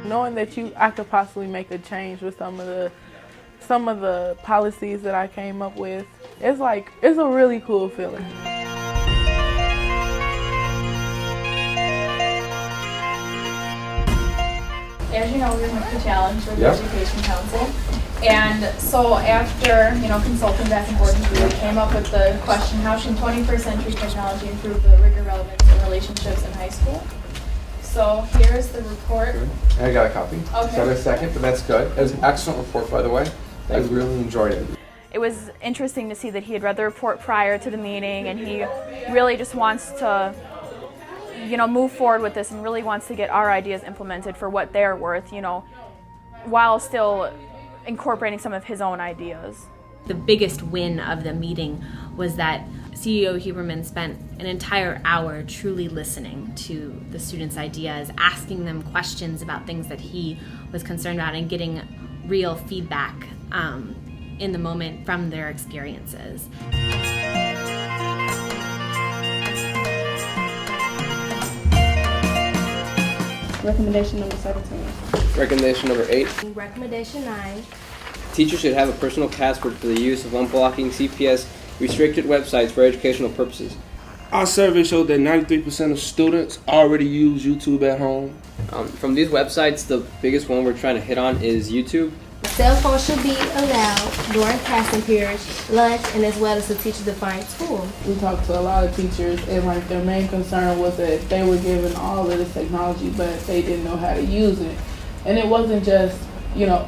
Knowing that I could possibly make a change with some of the policies that I came up with, it's a really cool feeling. As you know, we're Mivka Challenge Education Council. And so after, consulting back and forth, we came up with the question, how should 21st century technology improve the rigor, relevance, and relationships in high school? So here's the report. Good. I got a copy. Okay. So a second, but that's good. It was an excellent report, by the way. I really enjoyed it. It was interesting to see that he had read the report prior to the meeting, and he really just wants to move forward with this and really wants to get our ideas implemented for what they're worth, while still incorporating some of his own ideas. The biggest win of the meeting was that CEO Huberman spent an entire hour truly listening to the students' ideas, asking them questions about things that he was concerned about, and getting real feedback in the moment from their experiences. Recommendation number 17. Recommendation number 8. Recommendation 9. Teachers should have a personal password for the use of unblocking CPS restricted websites for educational purposes. Our survey showed that 93% of students already use YouTube at home. From these websites, the biggest one we're trying to hit on is YouTube. Cell phones should be allowed during passing periods, lunch, and as well as the teacher-defined school. We talked to a lot of teachers, and their main concern was that they were given all of this technology, but they didn't know how to use it. And it wasn't just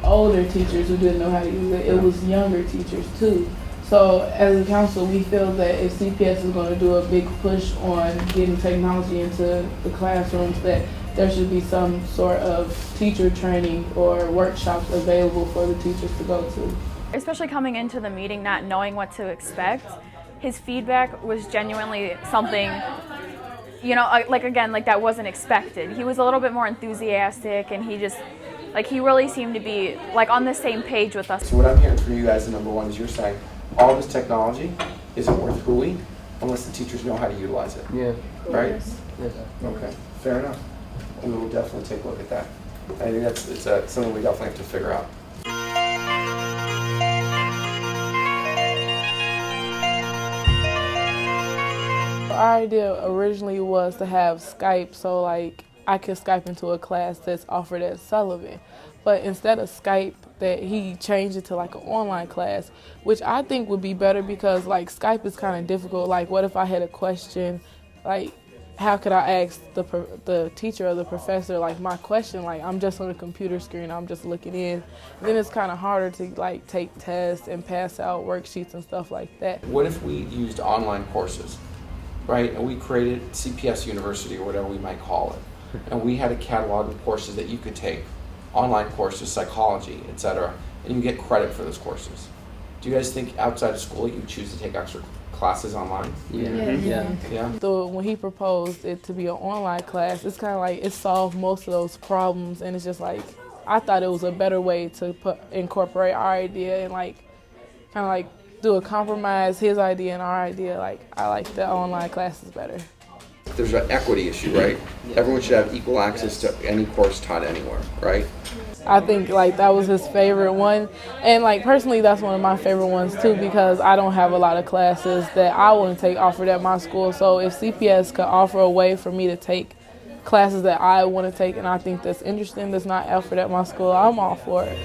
older teachers who didn't know how to use it. It was younger teachers too. So as a council, we feel that if CPS is going to do a big push on getting technology into the classrooms, that there should be some sort of teacher training or workshops available for the teachers to go to. Especially coming into the meeting not knowing what to expect, his feedback was genuinely something, that wasn't expected. He was a little bit more enthusiastic, and he just, he really seemed to be on the same page with us. So what I'm hearing from you guys, the number one, is you're saying all this technology isn't worth hooey unless the teachers know how to utilize it. Yeah. Right? Yes. Okay. Fair enough. We will definitely take a look at that. I think it's something we definitely have to figure out. Our idea originally was to have Skype, so I could Skype into a class that's offered at Sullivan. But instead of Skype, that he changed it to an online class, which I think would be better because Skype is kind of difficult. What if I had a question, how could I ask the teacher or the professor my question? I'm just on a computer screen, I'm just looking in. Then it's kind of harder to take tests and pass out worksheets and stuff like that. What if we used online courses, right? And we created CPS University or whatever we might call it. And we had a catalog of courses that you could take, online courses, psychology, etc. And you get credit for those courses. Do you guys think outside of school you choose to take extra classes online? Yeah. So when he proposed it to be an online class, it's kind of it solved most of those problems, and it's just I thought it was a better way to incorporate our idea and do a compromise, his idea and our idea. I like the online classes better. There's an equity issue, right? Everyone should have equal access to any course taught anywhere, right? I think that was his favorite one, and personally that's one of my favorite ones too, because I don't have a lot of classes that I want to take offered at my school. So if CPS could offer a way for me to take classes that I want to take and I think that's interesting, that's not offered at my school, I'm all for it.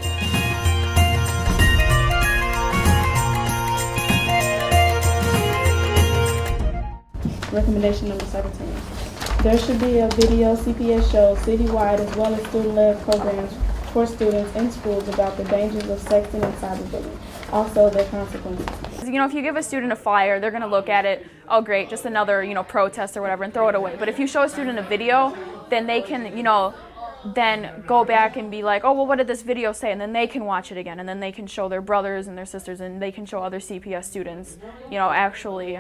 Recommendation number 17. There should be a video CPS show citywide as well as student-led programs for students in schools about the dangers of sexting and cyberbullying, also their consequences. If you give a student a flyer, they're going to look at it, oh great, just another, protest or whatever, and throw it away. But if you show a student a video, then they can, then go back and be like, oh, well, what did this video say? And then they can watch it again, and then they can show their brothers and their sisters, and they can show other CPS students, actually,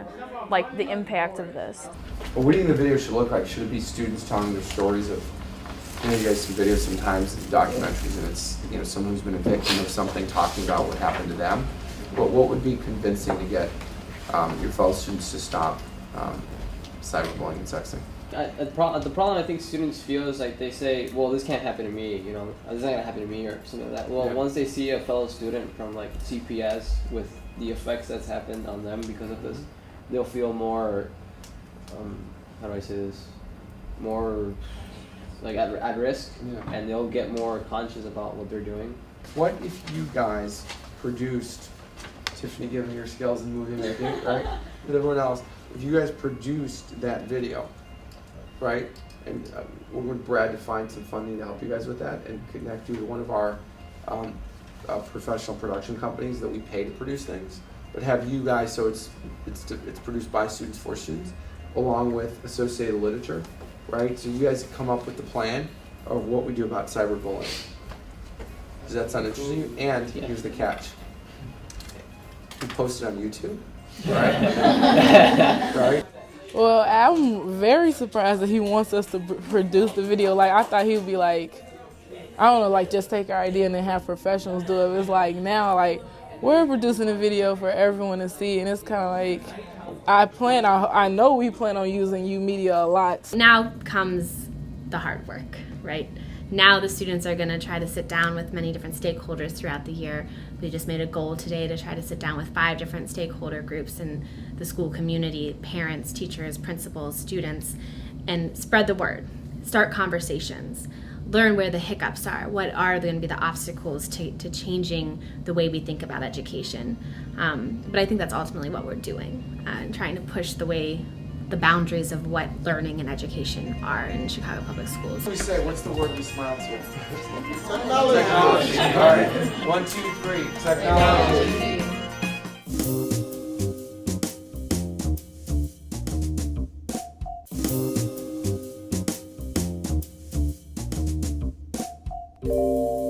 the impact of this. Well, what do you think the video should look like? Should it be students telling their stories of, you guys see videos sometimes, documentaries, and it's, someone who's been a victim of something talking about what happened to them? But what would be convincing to get your fellow students to stop cyberbullying and sexting? the problem I think students feel is like they say, well, this can't happen to me, you know, this is not gonna happen to me or something like that. Well, once they see a fellow student from like CPS with the effects that's happened on them because of this, they'll feel more, how do I say this, more like at risk, and they'll get more conscious about what they're doing. What if you guys produced, Tiffany, given your skills in movie making, right, with everyone else, if you guys produced that video, right, and would Brad to find some funding to help you guys with that and connect you to one of our professional production companies that we pay to produce things, but have you guys, so it's produced by students for students, along with associated literature, right? So you guys come up with the plan of what we do about cyberbullying. Does that sound interesting? And here's the catch. We post it on YouTube, right? Right? Well, I'm very surprised that he wants us to produce the video. Like, I thought he would be like, I don't know, like just take our idea and then have professionals do it. It's like now, like, we're producing a video for everyone to see, and it's kind of like, I know we plan on using UMedia a lot. Now comes the hard work, right? Now the students are going to try to sit down with many different stakeholders throughout the year. We just made a goal today to try to sit down with 5 different stakeholder groups in the school community, parents, teachers, principals, students, and spread the word, start conversations, learn where the hiccups are, what are going to be the obstacles to changing the way we think about education. But I think that's ultimately what we're doing, trying to push the boundaries of what learning and education are in Chicago Public Schools. What do we say? What's the word we smile to? Technology. Technology. All right. 1, 2, 3. Technology. Technology.